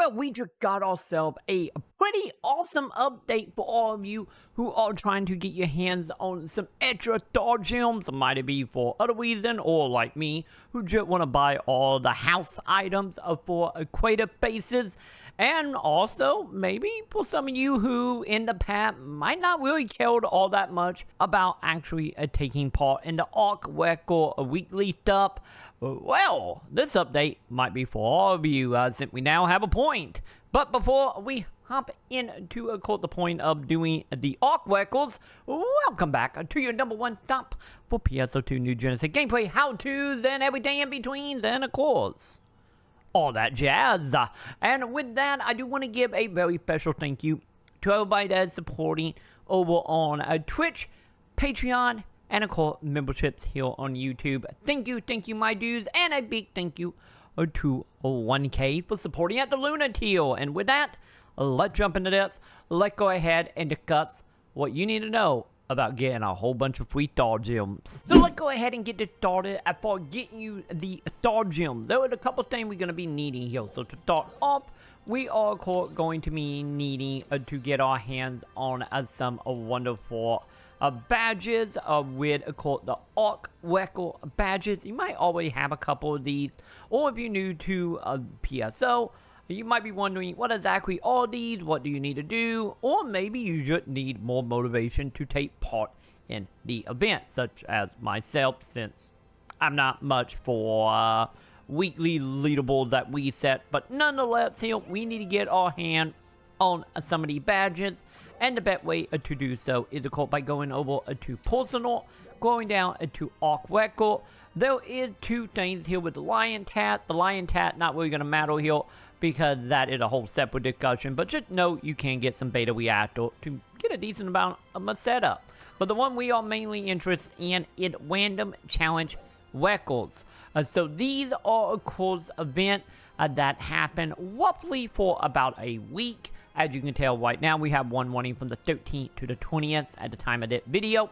Well, we just got ourselves a pretty awesome update for all of you who are trying to get your hands on some extra star gems. It might be for other reason, or like me, who just want to buy all the house items for equator bases. And also, maybe for some of you who in the past might not really cared all that much about actually taking part in the Arks Record weekly stuff. Well, this update might be for all of you since we now have a point. But before we hop into the point of doing the Arks Records, welcome back to your #1 stop for PSO2 New Genesis gameplay, how-tos, and everything in between, and of course, all that jazz. And with that, I do want to give a very special thank you to everybody that is supporting over on Twitch, Patreon, and of course, memberships here on YouTube. Thank you, my dudes, and a big thank you to 1K for supporting at the Luna tier. And with that, let's jump into this. Let's go ahead and discuss what you need to know about getting a whole bunch of free star gems. So let's go ahead and get this started. For getting you the star gems, there are a couple things we're going to be needing here. So to start off, we are going to be needing to get our hands on some wonderful badges with the Arks Record badges. You might already have a couple of these, or if you're new to PSO, you might be wondering what exactly are these, what do you need to do, or maybe you just need more motivation to take part in the event, such as myself, since I'm not much for weekly leaderboards that we set. But nonetheless, here we need to get our hand on some of the badges, and the best way to do so is by going over to personal, going down to Arks Record. There is two things here with the lion tat. The lion tat not really going to matter here because that is a whole separate discussion, but just know you can get some beta reactor to get a decent amount of meseta. But the one we are mainly interested in is random challenge records. So these are of course events that happen roughly for about a week. As you can tell right now, we have one running from the 13th to the 20th at the time of this video.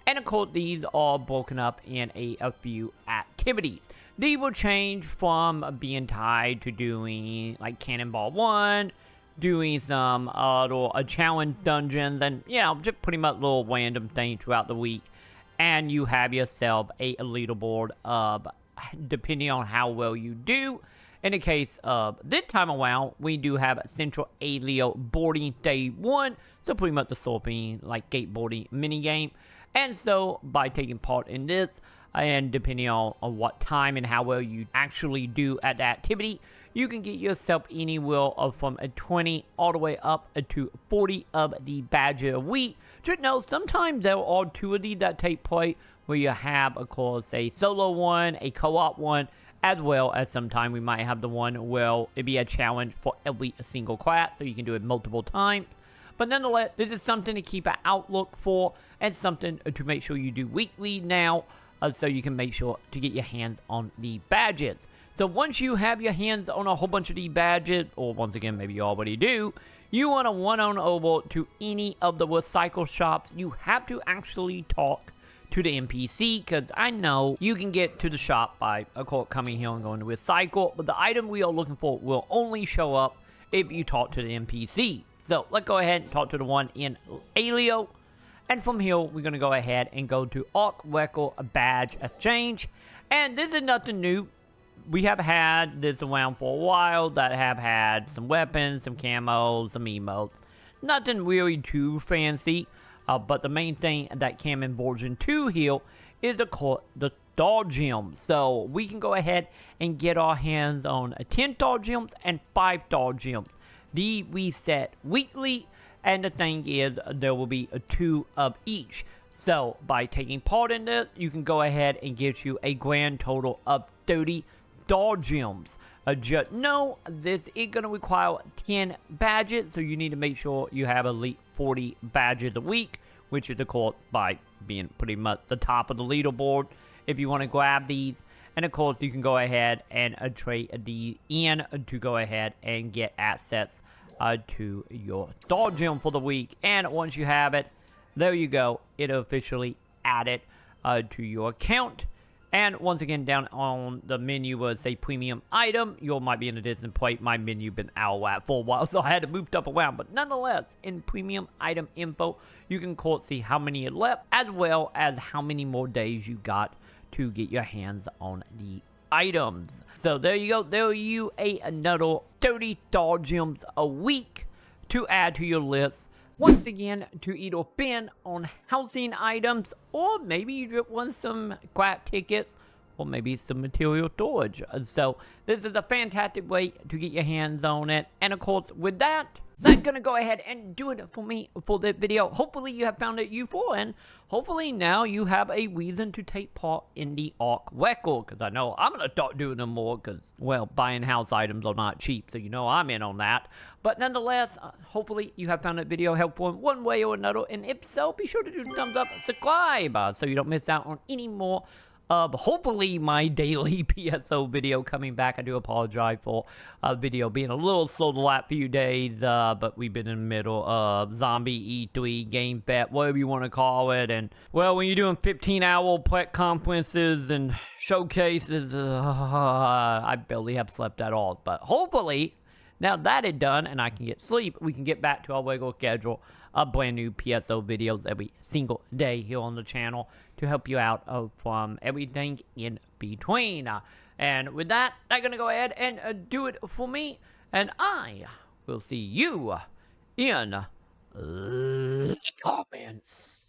And of course, these are broken up in a few activities. These will change from being tied to doing like Cannonball 1, doing some little challenge dungeons, and just pretty much little random things throughout the week. And you have yourself a leaderboard of, depending on how well you do. In the case of this time around, we do have Central Alio boarding day 1, so pretty much the surfing, like skateboarding minigame. And so, by taking part in this, and depending on what time and how well you actually do at the activity, you can get yourself anywhere from a 20 all the way up to 40 of the badges a week. Just know, sometimes there are 2 of these that take place, where you have, of course, a solo one, a co-op one, as well as sometimes we might have the one where it'd be a challenge for every single class, so you can do it multiple times. But nonetheless, this is something to keep an outlook for, and something to make sure you do weekly now, so you can make sure to get your hands on the badges. So once you have your hands on a whole bunch of these badges, or once again, maybe you already do, you want to run on over to any of the recycle shops. You have to actually talk to the NPC, because I know you can get to the shop by, of course, coming here and going to recycle, but the item we are looking for will only show up if you talk to the NPC. So let's go ahead and talk to the one in Alio, and from here we're going to go ahead and go to Arks Record Badge Exchange. And this is nothing new. We have had this around for a while, that have had some weapons, some camos, some emotes. Nothing really too fancy. But the main thing that came in version 2 here is the star gems. So we can go ahead and get our hands on 10 star gems and 5 star gems. These we set weekly, and the thing is, there will be 2 of each. So by taking part in this, you can go ahead and get you a grand total of 30 star gems. Just know this is going to require 10 badges, so you need to make sure you have at least 40 badges a week, which is of course by being pretty much the top of the leaderboard if you want to grab these. And of course, you can go ahead and trade these in to go ahead and get assets to your star gem for the week. And once you have it, there you go, it officially added to your account. And once again, down on the menu was say premium item. You might be in a distant plate. My menu been out at for a while, so I had to move stuff around. But nonetheless, in premium item info, you can see how many are left, as well as how many more days you got to get your hands on the items. So there you go. There you another 30 star gems a week to add to your list. Once again, to either spend on housing items, or maybe you just want some crap tickets, or maybe some material storage. So this is a fantastic way to get your hands on it. And of course, with that, that's gonna go ahead and do it for me for this video. Hopefully you have found it useful, and hopefully now you have a reason to take part in the Arks Record, because I know I'm gonna start doing them more, because, well, buying house items are not cheap, so you know I'm in on that. But nonetheless, hopefully you have found that video helpful in one way or another, and if so, be sure to do thumbs up, subscribe, so you don't miss out on any more hopefully my daily PSO video coming back. I do apologize for video being a little slow the last few days, but we've been in the middle of Zombie E3, Game Fest, whatever you want to call it, and, well, when you're doing 15-hour press conferences and showcases, I barely have slept at all, but hopefully, now that it's done and I can get sleep, we can get back to our regular schedule of brand new PSO videos every single day here on the channel to help you out from everything in between. And with that, I'm going to go ahead and do it for me. And I will see you in the comments.